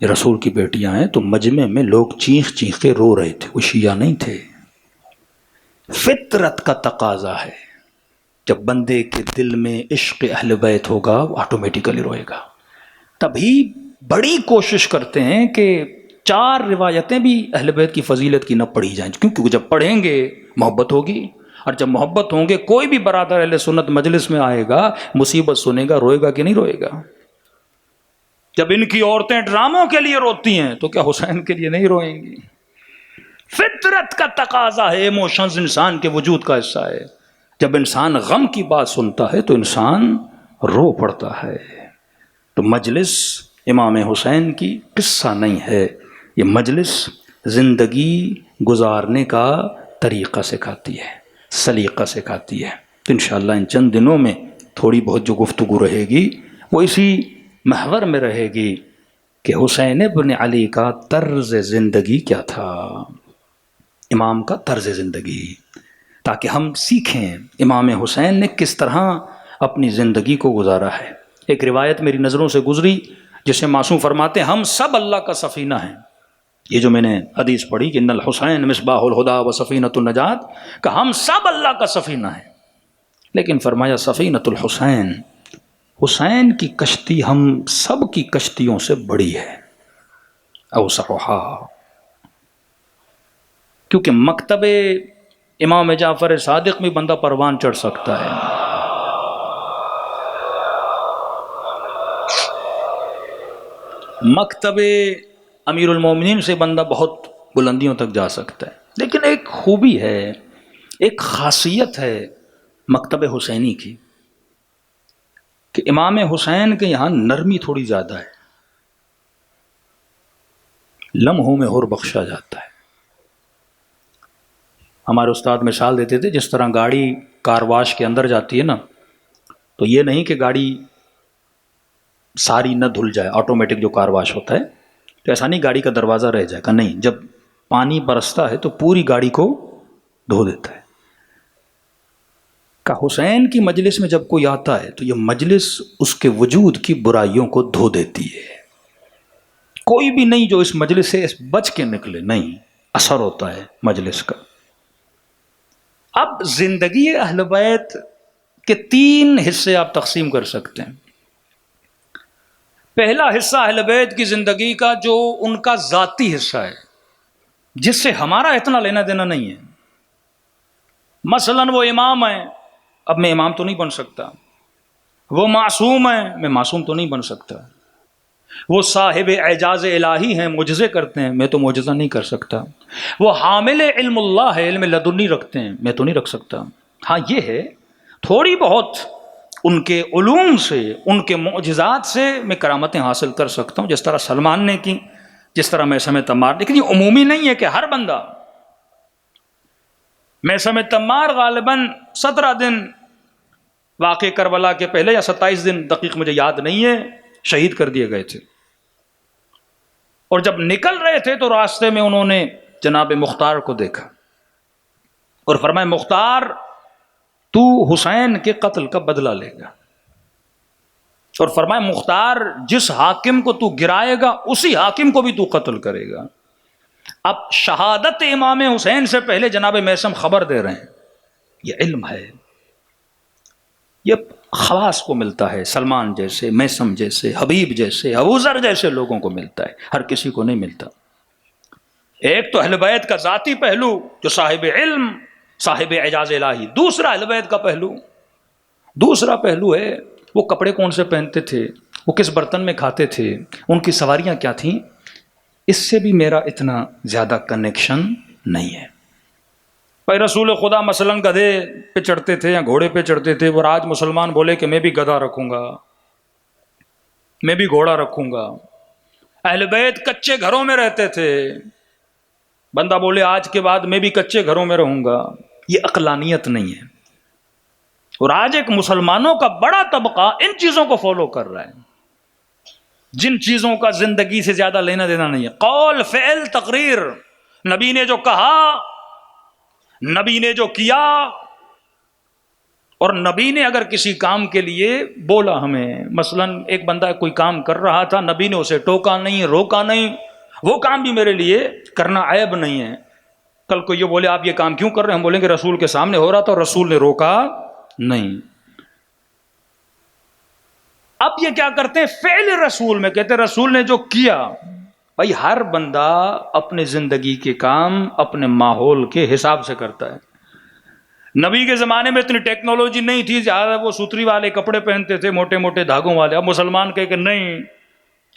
یہ رسول کی بیٹیاں ہیں. تو مجمع میں لوگ چیخ چیخ کے رو رہے تھے، وہ شیعہ نہیں تھے. فطرت کا تقاضا ہے، جب بندے کے دل میں عشق اہل بیت ہوگا وہ آٹومیٹیکلی روئے گا. تبھی بڑی کوشش کرتے ہیں کہ 4 روایتیں بھی اہل بیت کی فضیلت کی نہ پڑھی جائیں، کیونکہ جب پڑھیں گے محبت ہوگی، اور جب محبت ہوں گے کوئی بھی برادر اہل سنت مجلس میں آئے گا، مصیبت سنے گا، روئے گا کہ نہیں روئے گا؟ جب ان کی عورتیں ڈراموں کے لیے روتی ہیں تو کیا حسین کے لیے نہیں روئیں گی؟ فطرت کا تقاضا ہے، ایموشنز انسان کے وجود کا حصہ ہے. جب انسان غم کی بات سنتا ہے تو انسان رو پڑتا ہے. تو مجلس امام حسین کی قصہ نہیں ہے، یہ مجلس زندگی گزارنے کا طریقہ سکھاتی ہے، سلیقہ سکھاتی ہے. تو انشاءاللہ ان چند دنوں میں تھوڑی بہت جو گفتگو رہے گی وہ اسی محور میں رہے گی کہ حسین ابن علی کا طرز زندگی کیا تھا، امام کا طرز زندگی، تاکہ ہم سیکھیں امام حسین نے کس طرح اپنی زندگی کو گزارا ہے. ایک روایت میری نظروں سے گزری جسے معصوم فرماتے ہیں ہم سب اللہ کا سفینہ ہیں. یہ جو میں نے حدیث پڑھی کہ ان الحسین مصباح الہدی و سفینۃ النجات، کہ ہم سب اللہ کا سفینہ ہیں، لیکن فرمایا سفینۃ الحسین، حسین کی کشتی ہم سب کی کشتیوں سے بڑی ہے، اوسعھا، کیونکہ مکتب امام جعفر صادق میں بندہ پروان چڑھ سکتا ہے. مکتب امیر المومنین سے بندہ بہت بلندیوں تک جا سکتا ہے. لیکن ایک خوبی ہے، ایک خاصیت ہے مکتب حسینی کی کہ امام حسین کے یہاں نرمی تھوڑی زیادہ ہے، لمحوں میں اور بخشا جاتا ہے. ہمارے استاد مثال دیتے تھے جس طرح گاڑی کار واش کے اندر جاتی ہے نا، تو یہ نہیں کہ گاڑی ساری نہ دھل جائے، آٹومیٹک جو کار واش ہوتا ہے تو ایسا نہیں گاڑی کا دروازہ رہ جائے گا، نہیں، جب پانی برستا ہے تو پوری گاڑی کو دھو دیتا ہے. کہ حسین کی مجلس میں جب کوئی آتا ہے تو یہ مجلس اس کے وجود کی برائیوں کو دھو دیتی ہے. کوئی بھی نہیں جو اس مجلس سے بچ کے نکلے، نہیں، اثر ہوتا ہے مجلس کا. اب زندگی اہل بیت کے 3 حصے آپ تقسیم کر سکتے ہیں. پہلا حصہ اہل بیت کی زندگی کا جو ان کا ذاتی حصہ ہے، جس سے ہمارا اتنا لینا دینا نہیں ہے. مثلا وہ امام ہیں، اب میں امام تو نہیں بن سکتا، وہ معصوم ہیں، میں معصوم تو نہیں بن سکتا. وہ صاحب اعجاز الہی ہیں، معجزے کرتے ہیں، میں تو معجزہ نہیں کر سکتا. وہ حامل علم اللہ ہے، علم لدنی رکھتے ہیں، میں تو نہیں رکھ سکتا. ہاں یہ ہے تھوڑی بہت ان کے علوم سے، ان کے معجزات سے میں کرامتیں حاصل کر سکتا ہوں، جس طرح سلمان نے کی، جس طرح میثم تمار. لیکن یہ عمومی نہیں ہے کہ ہر بندہ. میثم تمار غالباً 17 دن واقع کربلا کے پہلے یا 27 دن، دقیق مجھے یاد نہیں ہے، شہید کر دیے گئے تھے. اور جب نکل رہے تھے تو راستے میں انہوں نے جناب مختار کو دیکھا اور فرمایا مختار تو حسین کے قتل کا بدلہ لے گا. اور فرمایا مختار جس حاکم کو تو گرائے گا اسی حاکم کو بھی تو قتل کرے گا. اب شہادت امام حسین سے پہلے جناب میثم خبر دے رہے ہیں. یہ علم ہے، یہ خواص کو ملتا ہے، سلمان جیسے، میثم جیسے، حبیب جیسے، ابوذر جیسے لوگوں کو ملتا ہے، ہر کسی کو نہیں ملتا. ایک تو اہل بیت کا ذاتی پہلو جو صاحب علم، صاحب اعجاز الہی. دوسرا اہل بیت کا پہلو، دوسرا پہلو ہے وہ کپڑے کون سے پہنتے تھے، وہ کس برتن میں کھاتے تھے، ان کی سواریاں کیا تھیں. اس سے بھی میرا اتنا زیادہ کنیکشن نہیں ہے. بھائی رسول خدا مثلا گدھے پہ چڑھتے تھے یا گھوڑے پہ چڑھتے تھے، اور آج مسلمان بولے کہ میں بھی گدھا رکھوں گا، میں بھی گھوڑا رکھوں گا. اہل بیت کچے گھروں میں رہتے تھے، بندہ بولے آج کے بعد میں بھی کچے گھروں میں رہوں گا. یہ عقلانیت نہیں ہے. اور آج ایک مسلمانوں کا بڑا طبقہ ان چیزوں کو فالو کر رہا ہے، جن چیزوں کا زندگی سے زیادہ لینا دینا نہیں ہے. قول، فعل، تقریر، نبی نے جو کہا، نبی نے جو کیا، اور نبی نے اگر کسی کام کے لیے بولا ہمیں، مثلا ایک بندہ کوئی کام کر رہا تھا، نبی نے اسے ٹوکا نہیں، روکا نہیں، وہ کام بھی میرے لیے کرنا عیب نہیں ہے. کل کو یہ بولے آپ یہ کام کیوں کر رہے ہیں، ہم بولیں گے رسول کے سامنے ہو رہا تھا اور رسول نے روکا نہیں. اب یہ کیا کرتے ہیں، فعل رسول میں کہتے ہیں رسول نے جو کیا. بھائی ہر بندہ اپنے زندگی کے کام اپنے ماحول کے حساب سے کرتا ہے. نبی کے زمانے میں اتنی ٹیکنالوجی نہیں تھی، زیادہ وہ سوتری والے کپڑے پہنتے تھے، موٹے موٹے دھاگوں والے. اب مسلمان کہے کہ نہیں،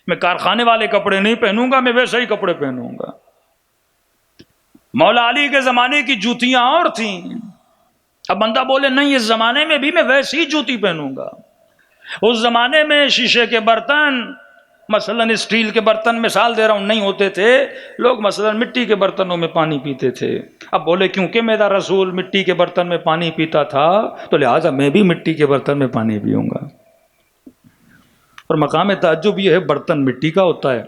میں کارخانے والے کپڑے نہیں پہنوں گا، میں ویسے ہی کپڑے پہنوں گا. مولا علی کے زمانے کی جوتیاں اور تھیں، اب بندہ بولے نہیں اس زمانے میں بھی میں ویسی ہی جوتی پہنوں گا. اس زمانے میں شیشے کے برتن، مثلا اسٹیل کے برتن، مثال دے رہا ہوں، نہیں ہوتے تھے. لوگ مثلا مٹی کے برتنوں میں پانی پیتے تھے. اب بولے کیونکہ میرا رسول مٹی کے برتن میں پانی پیتا تھا تو لہٰذا میں بھی مٹی کے برتن میں پانی پیوں گا. اور مقام تعجب یہ ہے برتن مٹی کا ہوتا ہے.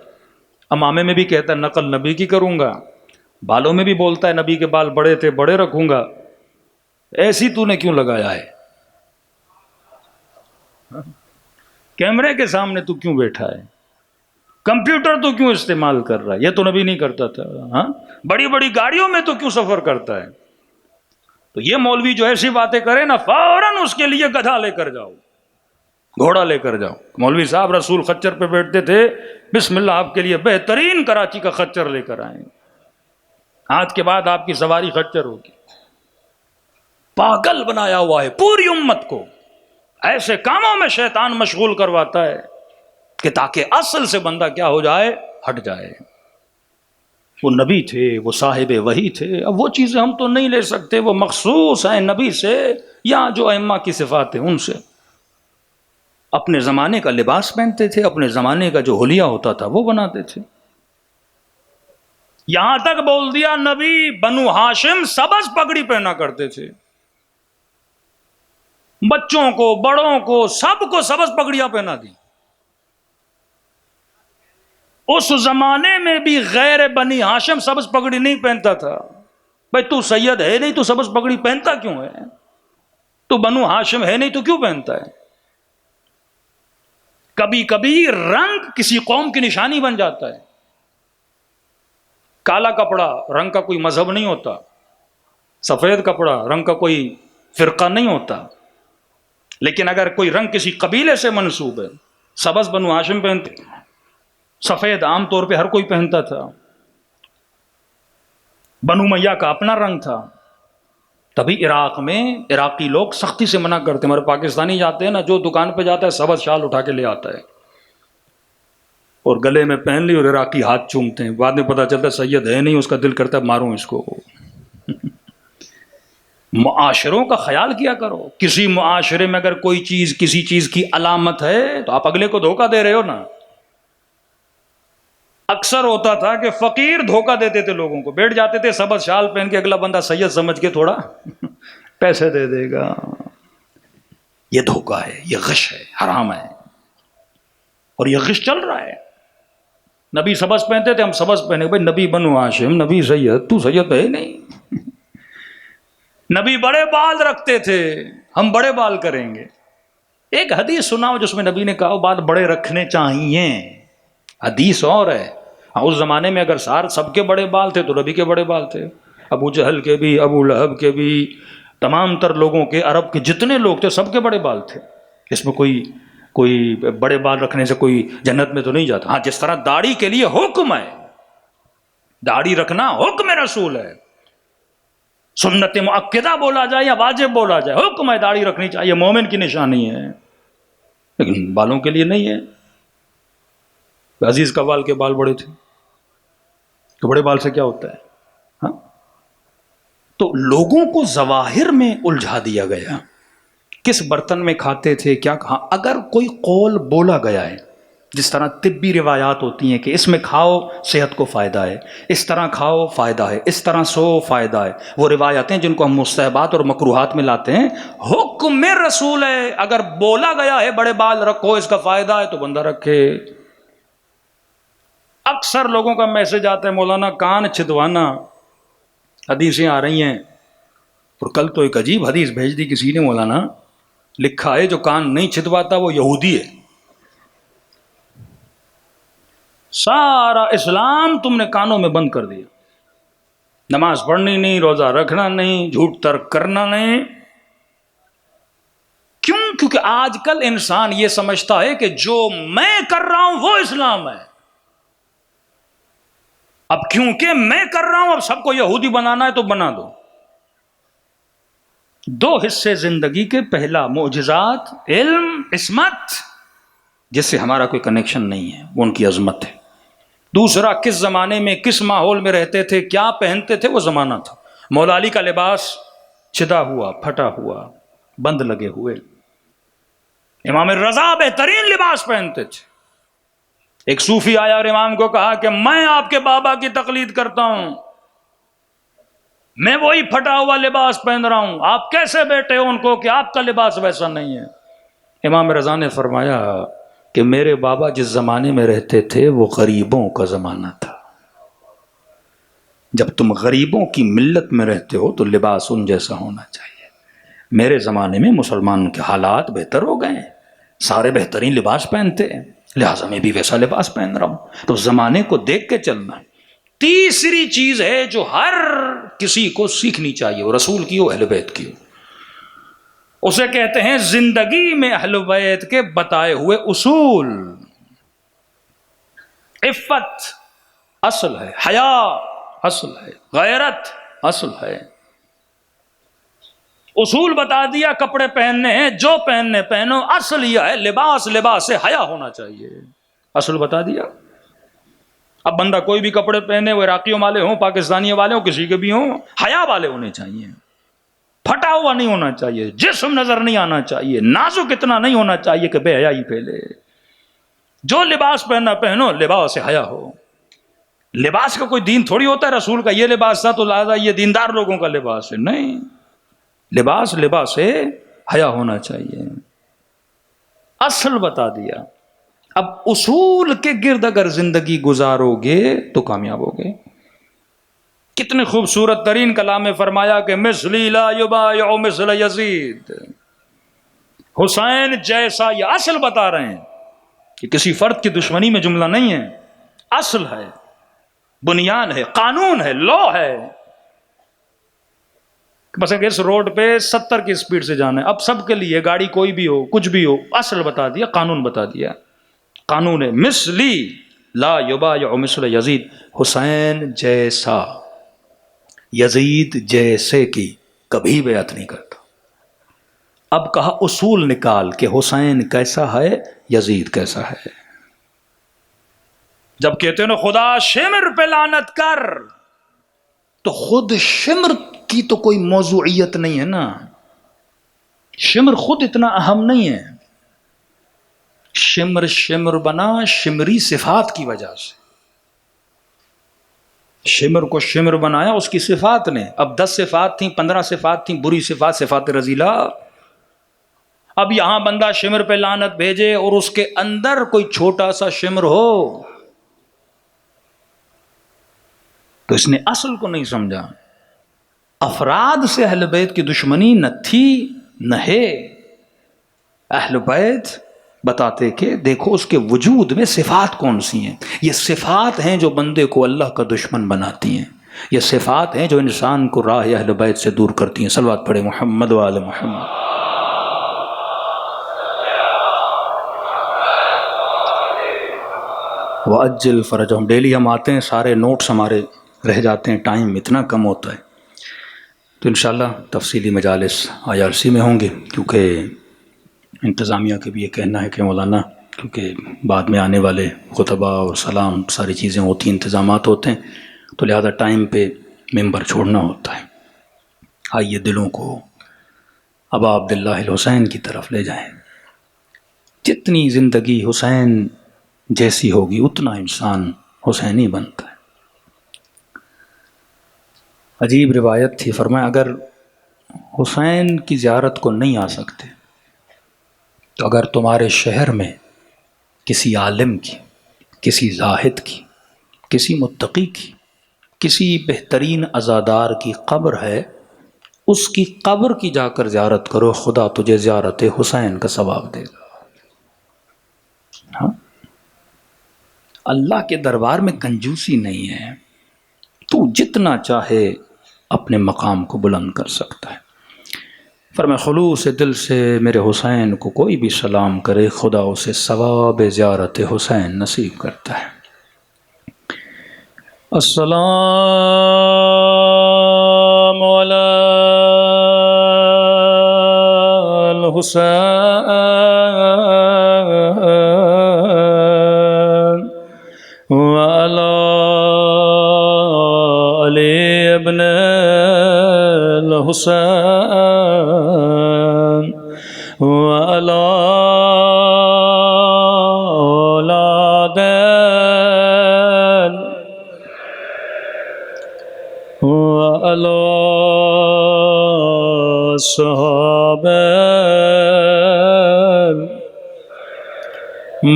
امامے میں بھی کہتا ہے نقل نبی کی کروں گا، بالوں میں بھی بولتا ہے نبی کے بال بڑے تھے بڑے رکھوں گا. ایسی تو نے کیوں لگایا ہے، کیمرے کے سامنے تو کیوں بیٹھا ہے، کمپیوٹر تو کیوں استعمال کر رہا ہے، یہ تو نبی نہیں کرتا تھا. ہاں بڑی بڑی گاڑیوں میں تو کیوں سفر کرتا ہے. تو یہ مولوی جو ایسی باتیں کرے نا، فوراً اس کے لیے گدھا لے کر جاؤ، گھوڑا لے کر جاؤ. مولوی صاحب رسول خچر پہ بیٹھتے تھے، بسم اللہ آپ کے لیے بہترین کراچی کا خچر لے کر آئیں، آج کے بعد آپ کی سواری خچر ہوگی. پاگل بنایا ہوا ہے پوری امت کو. ایسے کاموں میں شیطان مشغول کرواتا ہے کہ تاکہ اصل سے بندہ کیا ہو جائے، ہٹ جائے. وہ نبی تھے، وہ صاحب وحی تھے. اب وہ چیزیں ہم تو نہیں لے سکتے، وہ مخصوص ہیں نبی سے یا جو ائمہ کی صفات ہیں ان سے. اپنے زمانے کا لباس پہنتے تھے، اپنے زمانے کا جو حلیہ ہوتا تھا وہ بناتے تھے. یہاں تک بول دیا نبی بنو ہاشم سبز پگڑی پہنا کرتے تھے، بچوں کو بڑوں کو سب کو سبز پگڑیاں پہنا دی. اس زمانے میں بھی غیر بنی ہاشم سبز پگڑی نہیں پہنتا تھا. بھائی تو سید ہے نہیں تو سبز پگڑی پہنتا کیوں ہے، تو بنو ہاشم ہے نہیں تو کیوں پہنتا ہے. کبھی کبھی رنگ کسی قوم کی نشانی بن جاتا ہے. کالا کپڑا رنگ کا کوئی مذہب نہیں ہوتا، سفید کپڑا رنگ کا کوئی فرقہ نہیں ہوتا. لیکن اگر کوئی رنگ کسی قبیلے سے منسوب ہے، سبز بنو ہاشم پہنتے، سفید عام طور پہ ہر کوئی پہنتا تھا. بنو میاں کا اپنا رنگ تھا، تبھی عراق میں عراقی لوگ سختی سے منع کرتے ہیں. ہمارے پاکستانی جاتے ہیں نا, جو دکان پہ جاتا ہے سبز شال اٹھا کے لے آتا ہے اور گلے میں پہن لی, اور عراقی ہاتھ چومتے ہیں. بعد میں پتہ چلتا ہے سید ہے نہیں, اس کا دل کرتا ہے ماروں اس کو. معاشروں کا خیال کیا کرو. کسی معاشرے میں اگر کوئی چیز کسی چیز کی علامت ہے تو آپ اگلے کو دھوکہ دے رہے ہو نا. اکثر ہوتا تھا کہ فقیر دھوکہ دیتے تھے لوگوں کو, بیٹھ جاتے تھے سبز شال پہن کے, اگلا بندہ سید سمجھ کے تھوڑا پیسے دے دے گا. یہ دھوکہ ہے, یہ غش ہے, حرام ہے, اور یہ غش چل رہا ہے. نبی سبز پہنتے تھے, ہم سبز پہنے, بھائی نبی بنو ہاشم, نبی سید, تو سید ہے نہیں. نبی بڑے بال رکھتے تھے, ہم بڑے بال کریں گے. ایک حدیث سناؤ جس میں نبی نے کہا بال بڑے رکھنے چاہیے. حدیث اور ہے. اس زمانے میں اگر سب کے بڑے بال تھے تو نبی کے بڑے بال تھے, ابو جہل کے بھی, ابو لہب کے بھی, تمام تر لوگوں کے, عرب کے جتنے لوگ تھے سب کے بڑے بال تھے. اس میں کوئی بڑے بال رکھنے سے کوئی جنت میں تو نہیں جاتا. ہاں, جس طرح داڑھی کے لیے حکم ہے, داڑھی رکھنا حکم رسول ہے, سنت مؤکدہ بولا جائے یا واجب بولا جائے, حکم ہے داڑھی رکھنی چاہیے, مومن کی نشانی ہے. لیکن بالوں کے لیے نہیں ہے. عزیز کا بال کے بال بڑے تھے, تو بڑے بال سے کیا ہوتا ہے؟ ہاں, تو لوگوں کو ظواہر میں الجھا دیا گیا. کس برتن میں کھاتے تھے, کیا کہا, اگر کوئی قول بولا گیا ہے, جس طرح طبی روایات ہوتی ہیں کہ اس میں کھاؤ صحت کو فائدہ ہے, اس طرح کھاؤ فائدہ ہے, اس طرح سو فائدہ ہے, وہ روایتیں جن کو ہم مستحبات اور مکروہات میں لاتے ہیں, حکم رسول ہے. اگر بولا گیا ہے بڑے بال رکھو, اس کا فائدہ ہے, تو بندہ رکھے. اکثر لوگوں کا میسج آتا ہے, مولانا کان چھدوانا, حدیثیں آ رہی ہیں. اور کل تو ایک عجیب حدیث بھیج دی کسی نے, مولانا لکھا ہے جو کان نہیں چھدواتا وہ یہودی ہے. سارا اسلام تم نے کانوں میں بند کر دیا. نماز پڑھنی نہیں, روزہ رکھنا نہیں, جھوٹ ترک کرنا نہیں. کیوں؟ کیونکہ آج کل انسان یہ سمجھتا ہے کہ جو میں کر رہا ہوں وہ اسلام ہے. اب کیونکہ میں کر رہا ہوں, اب سب کو یہودی بنانا ہے تو بنا دو. دو حصے زندگی کے, پہلا معجزات, علم, عصمت, جس سے ہمارا کوئی کنیکشن نہیں ہے, وہ ان کی عظمت ہے. دوسرا, کس زمانے میں کس ماحول میں رہتے تھے, کیا پہنتے تھے, وہ زمانہ تھا. مولا علی کا لباس چھدا ہوا, پھٹا ہوا, بند لگے ہوئے. امام رضا بہترین لباس پہنتے تھے. ایک صوفی آیا اور امام کو کہا کہ میں آپ کے بابا کی تقلید کرتا ہوں, میں وہی پھٹا ہوا لباس پہن رہا ہوں, آپ کیسے بیٹھے ہو ان کو کہ آپ کا لباس ویسا نہیں ہے؟ امام رضا نے فرمایا کہ میرے بابا جس زمانے میں رہتے تھے وہ غریبوں کا زمانہ تھا. جب تم غریبوں کی ملت میں رہتے ہو تو لباس ان جیسا ہونا چاہیے. میرے زمانے میں مسلمانوں کے حالات بہتر ہو گئے ہیں, سارے بہترین لباس پہنتے ہیں, لہٰذا میں بھی ویسا لباس پہن رہا ہوں. تو زمانے کو دیکھ کے چلنا. تیسری چیز ہے جو ہر کسی کو سیکھنی چاہیے, وہ رسول کی ہو, اہل بیت کی ہو. اسے کہتے ہیں زندگی میں اہل بیت کے بتائے ہوئے اصول. عفت اصل ہے, حیا اصل ہے, غیرت اصل ہے. اصول بتا دیا, کپڑے پہننے ہیں جو پہننے پہنو, اصل یہ ہے لباس سے حیا ہونا چاہیے. اصل بتا دیا. اب بندہ کوئی بھی کپڑے پہنے, وہ عراقیوں والے ہوں, پاکستانیوں والے ہوں, کسی کے بھی ہوں, حیا والے ہونے چاہیے. پھٹا ہوا نہیں ہونا چاہیے, جسم نظر نہیں آنا چاہیے, نازک اتنا نہیں ہونا چاہیے کہ بے حیائی پھیلے. جو لباس پہننا پہنو, لباس سے حیا ہو. لباس کا کوئی دین تھوڑی ہوتا ہے, رسول کا یہ لباس تھا تو لہذا یہ دیندار لوگوں کا لباس ہے, نہیں. لباس سے حیا ہونا چاہیے. اصل بتا دیا. اب اصول کے گرد اگر زندگی گزارو گے تو کامیاب ہوگے. کتنے خوبصورت ترین کلام میں فرمایا کہ مثلی لا یبایع مثل یزید, حسین جیسا. یہ اصل بتا رہے ہیں کہ کسی فرد کی دشمنی میں جملہ نہیں ہے, اصل ہے, بنیاد ہے, قانون ہے, لا ہے. بس اس روڈ پہ 70 کی سپیڈ سے جانا ہے, اب سب کے لیے, گاڑی کوئی بھی ہو, کچھ بھی ہو, اصل بتا دیا, قانون بتا دیا. قانون ہے مثلی لا یبایع مثل یزید, حسین جیسا, یزید جیسے کی. کبھی بیعت نہیں کرتا۔ اب کہا اصول نکال کہ حسین کیسا ہے، یزید کیسا ہے۔ جب کہتے ہیں نا خدا شمر پہ لعنت کر، تو خود شمر کی تو کوئی موضوعیت نہیں ہے نا، شمر خود اتنا اہم نہیں ہے۔ شمر شمر بنا شمری صفات کی وجہ سے، شمر کو شمر بنایا اس کی صفات نے۔ اب 10 صفات تھیں، 15 صفات تھیں بری صفات، صفات رذیلہ۔ اب یہاں بندہ شمر پہ لعنت بھیجے اور اس کے اندر کوئی چھوٹا سا شمر ہو، تو اس نے اصل کو نہیں سمجھا۔ افراد سے اہل بیت کی دشمنی نہ تھی نہ ہے۔ اہل بیت بتاتے کہ دیکھو اس کے وجود میں صفات کون سی ہیں، یہ صفات ہیں جو بندے کو اللہ کا دشمن بناتی ہیں، یہ صفات ہیں جو انسان کو راہ اہل بیت سے دور کرتی ہیں۔ صلوات پڑھے محمد و آل محمد۔ وَأَجِّلْ فَرَجَهُمْ، ڈیلی ہم آتے ہیں، سارے نوٹس ہمارے رہ جاتے ہیں، ٹائم اتنا کم ہوتا ہے، تو انشاءاللہ تفصیلی مجالس IRC میں ہوں گے، کیونکہ انتظامیہ کے بھی یہ کہنا ہے کہ مولانا کیونکہ بعد میں آنے والے خطبہ اور سلام ساری چیزیں ہوتی ہیں، انتظامات ہوتے ہیں، تو لہذا ٹائم پہ ممبر چھوڑنا ہوتا ہے۔ آئیے دلوں کو ابا عبداللہ الحسین کی طرف لے جائیں۔ جتنی زندگی حسین جیسی ہوگی اتنا انسان حسینی بنتا ہے۔ عجیب روایت تھی، فرمایا اگر حسین کی زیارت کو نہیں آ سکتے تو اگر تمہارے شہر میں کسی عالم کی، کسی زاہد کی، کسی متقی کی، کسی بہترین عزادار کی قبر ہے، اس کی قبر کی جا کر زیارت کرو، خدا تجھے زیارت حسین کا ثواب دے گا۔ ہاں، اللہ کے دربار میں کنجوسی نہیں ہے، تو جتنا چاہے اپنے مقام کو بلند کر سکتا ہے۔ فرمایا خلوص دل سے میرے حسین کو کوئی بھی سلام کرے، خدا اسے ثواب زیارت حسین نصیب کرتا ہے۔ السلام علی الحسین وعلی علی ابن الحسین وعلی اولاد وعلی صحابہ،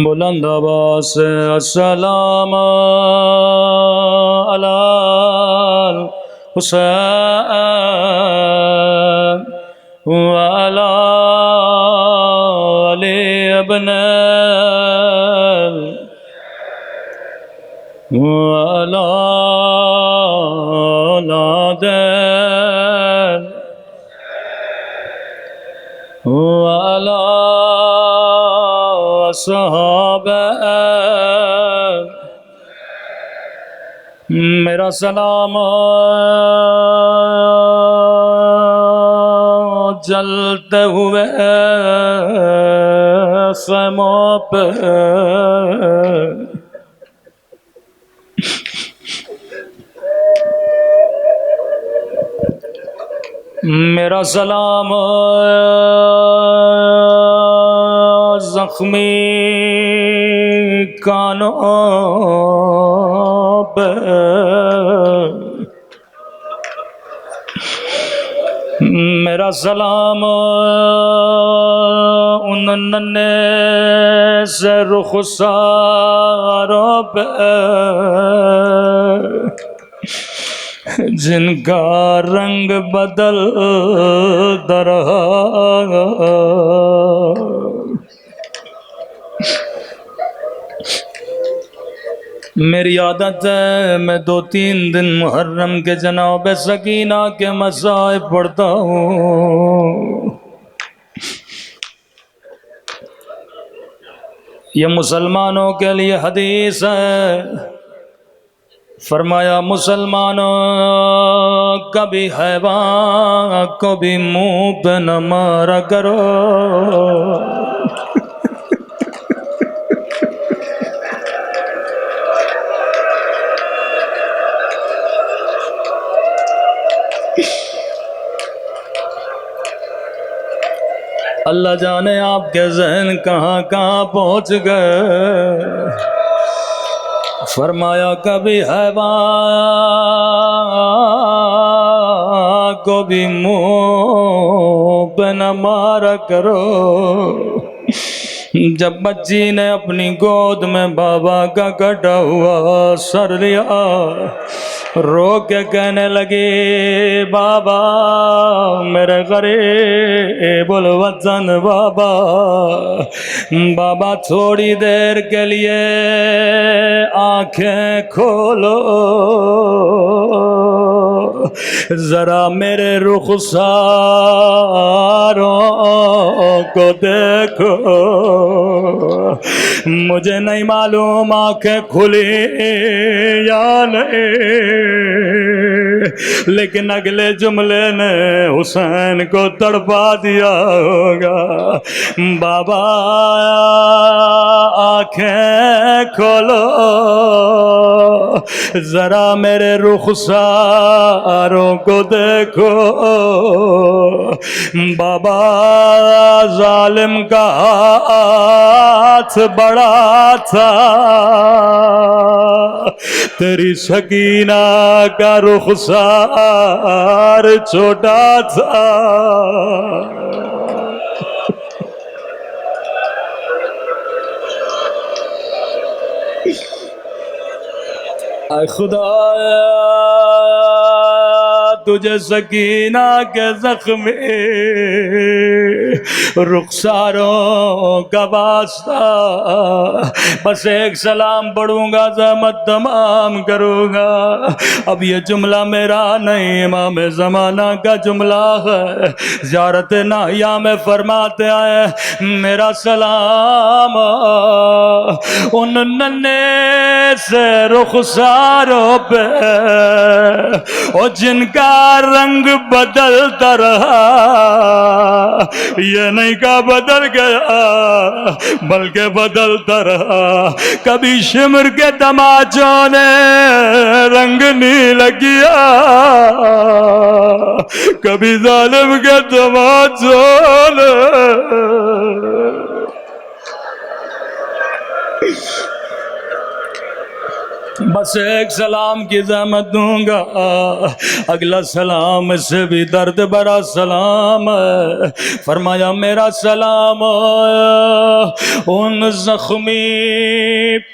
بلند آواز سے السلام علی الحسین وعلی علی ابن وعلی اولاد وعلی صحابہ۔ میرا سلام جلتے ہوئے خیموں پہ، میرا سلام زخمی کانوں پہ، میرا سلام ان ننھے سے رخساروں پہ جن کا رنگ بدلتا رہا۔ میری عادت ہے میں 2-3 دن محرم کے جناب سکینہ کے مصائب پڑھتا ہوں۔ یہ مسلمانوں کے لیے حدیث ہے، فرمایا مسلمانوں کبھی حیوان کو بھی منہ پہ نہ مارا کرو. اللہ جانے آپ کے ذہن کہاں کہاں پہنچ گئے. فرمایا کبھی حیوان کو بھی منہ پہ نہ مارا کرو. جب بچی نے اپنی گود میں بابا کا کٹا ہوا سر لیا رو کے کہنے لگی بابا میرے غریب الوطن بابا. بابا تھوڑی دیر کے لیے آنکھیں کھولو ذرا میرے رخساروں کو دیکھو. مجھے نہیں معلوم آنکھیں کھلی یا نہیں لیکن اگلے جملے نے حسین کو تڑپا دیا ہوگا. بابا آنکھیں کھولو ذرا میرے رخساروں کو دیکھو. بابا ظالم کا ہاتھ بڑا تھا تیری سکینہ کا رخسار چھوٹا تھا. اے خدایا تجھے سکینہ کے زخم رخساروں کا واسطہ بس ایک سلام پڑھوں گا زحمت تمام کروں گا. اب یہ جملہ میرا نہیں امام زمانہ کا جملہ ہے. زیارت ناہیہ میں فرماتے آئے میرا سلام ان ننھے سے رخساروں پہ اور جن کا رنگ بدلتا رہا یہ نہیں کہ بدل گیا بلکہ بدلتا رہا. کبھی شمر کے تماچوں نے رنگ نیلا کیا کبھی ظالم کے تماچوں نے بس ایک سلام کی زحمت دوں گا. اگلا سلام اس سے بھی درد بھرا سلام ہے. فرمایا میرا سلام ان زخمی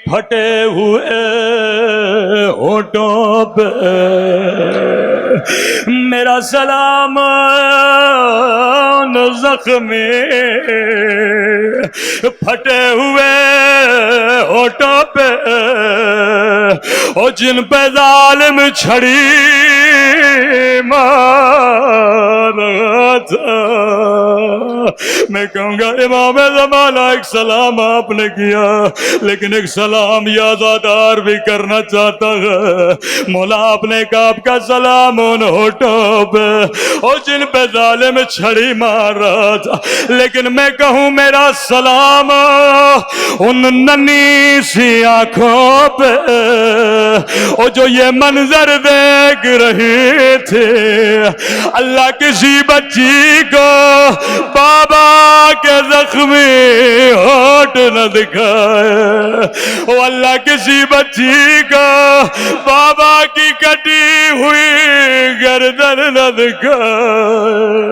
پھٹے ہوئے ہونٹوں پہ میرا سلام ان زخمی پھٹے ہوئے ہونٹوں پہ اور جن پہ ظالم چھڑی مارا تھا. میں کہوں گا امام زمانہ ایک سلام آپ نے کیا لیکن ایک سلام یہ عزادار بھی کرنا چاہتا ہے. مولا آپ نے کہا آپ کا سلام ان ہونٹوں پہ اور جن پہ ظالم چھڑی مار رہا تھا لیکن میں کہوں میرا سلام ان ننھی سی آنکھوں پہ اور جو یہ منظر دیکھ رہے تھے. اللہ کسی بچی کو بابا کے زخمی ہونٹ نہ دکھائے وہ اللہ کسی بچی کو بابا کی کٹی ہوئی گردن نہ دکھائے.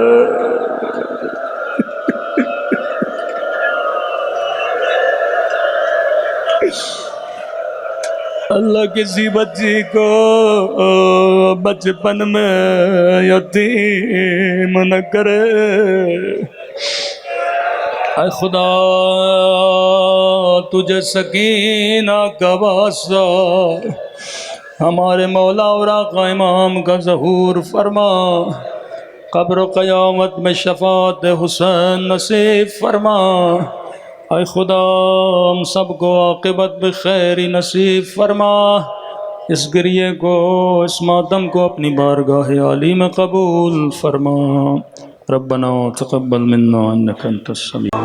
اللہ کسی بچی کو بچپن میں یتیم نہ کرے. اے خدا تجھے سکینہ کا واسطہ ہمارے مولا اور آقا امام کا ظہور فرما. قبر و قیامت میں شفاعت حسین نصیب فرما. اے خدا ہم سب کو عاقبت بخیر نصیب فرما. اس گریے کو، اس ماتم کو اپنی بارگاہ عالی میں قبول فرما. ربنا تقبل منا انک انت السمیع.